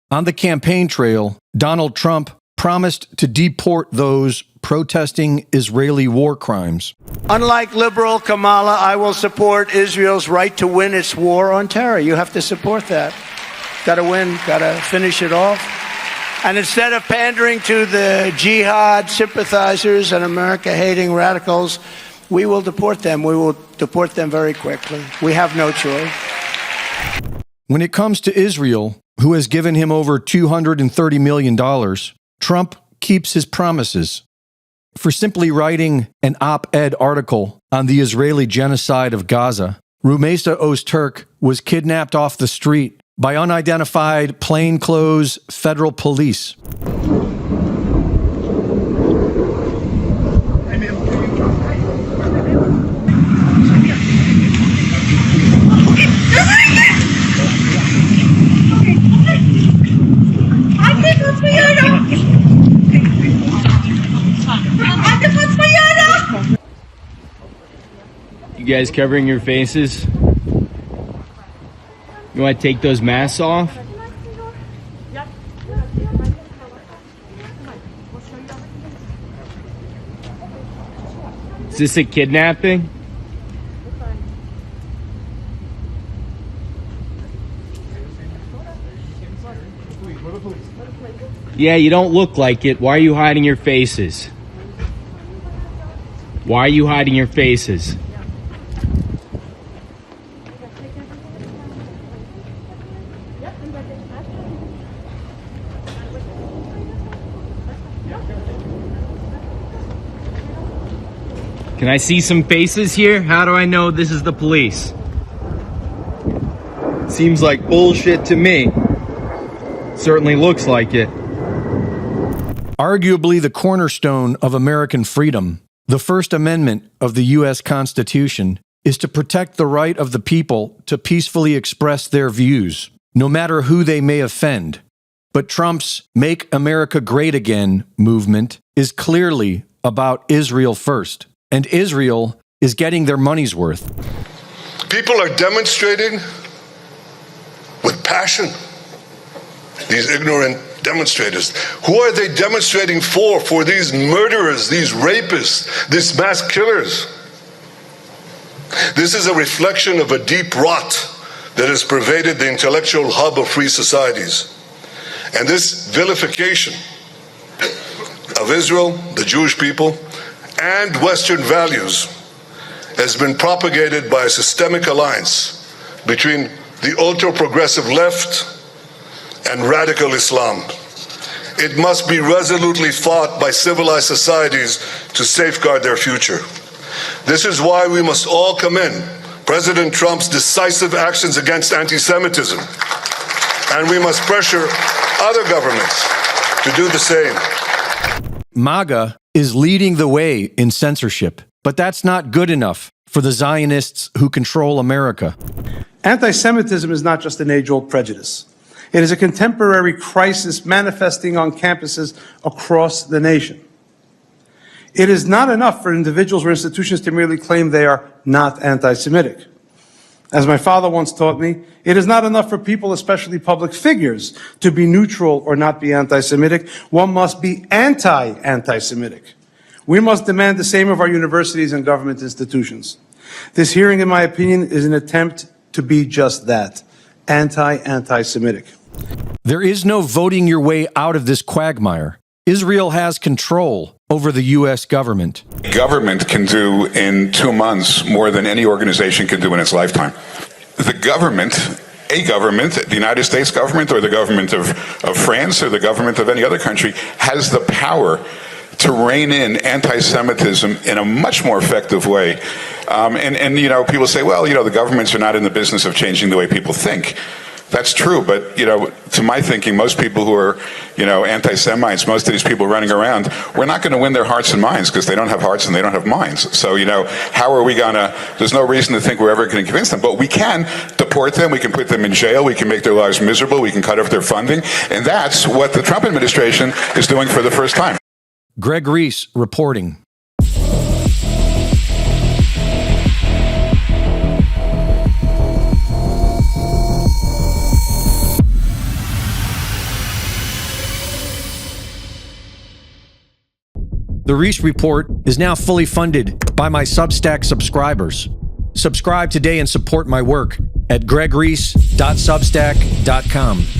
On the campaign trail, Donald Trump promised to deport those protesting Israeli war crimes. Unlike liberal Kamala, I will support Israel's right to win its war on terror. You have to support that. Got to win, got to finish it off. And instead of pandering to the jihad sympathizers and America-hating radicals, we will deport them. We will deport them very quickly. We have no choice. When it comes to Israel, who has given him over $230 million, Trump keeps his promises. For simply writing an op-ed article on the Israeli genocide of Gaza, Rumeysa Ozturk was kidnapped off the street by unidentified plainclothes federal police. You guys covering your faces? You want to take those masks off? Is this a kidnapping? Yeah, you don't look like it. Why are you hiding your faces? Why are you hiding your faces? Can I see some faces here? How do I know this is the police? Seems like bullshit to me. Certainly looks like it. Arguably the cornerstone of American freedom, the First Amendment of the U.S. Constitution is to protect the right of the people to peacefully express their views, no matter who they may offend. But Trump's Make America Great Again movement is clearly about Israel first, and Israel is getting their money's worth. People are demonstrating with passion. These ignorant demonstrators. Who are they demonstrating for? For these murderers, these rapists, these mass killers. This is a reflection of a deep rot that has pervaded the intellectual hub of free societies. And this vilification of Israel, the Jewish people, and Western values has been propagated by a systemic alliance between the ultra-progressive left and radical Islam. It must be resolutely fought by civilized societies to safeguard their future. This is why we must all commend President Trump's decisive actions against anti-Semitism, and we must pressure other governments to do the same. MAGA is leading the way in censorship, but that's not good enough for the Zionists who control America. Anti-Semitism is not just an age-old prejudice. It is a contemporary crisis manifesting on campuses across the nation. It is not enough for individuals or institutions to merely claim they are not anti-Semitic. As my father once taught me, it is not enough for people, especially public figures, to be neutral or not be anti-Semitic. One must be anti-Semitic. We must demand the same of our universities and government institutions. This hearing, in my opinion, is an attempt to be just that, anti-Semitic. There is no voting your way out of this quagmire. Israel has control over the U.S. government. Government can do in 2 months more than any organization can do in its lifetime. The government, the United States government or the government of France or the government of any other country, has the power to rein in anti-Semitism in a much more effective way. And you know, people say, well, you know, the governments are not in the business of changing the way people think. That's true, but, you know, to my thinking, most people who are, you know, anti-Semites, most of these people running around, we're not going to win their hearts and minds because they don't have hearts and they don't have minds. So, you know, how are we going to, there's no reason to think we're ever going to convince them, but we can deport them, we can put them in jail, we can make their lives miserable, we can cut off their funding, and that's what the Trump administration is doing for the first time. Greg Reese reporting. The Reese Report is now fully funded by my Substack subscribers. Subscribe today and support my work at gregreese.substack.com.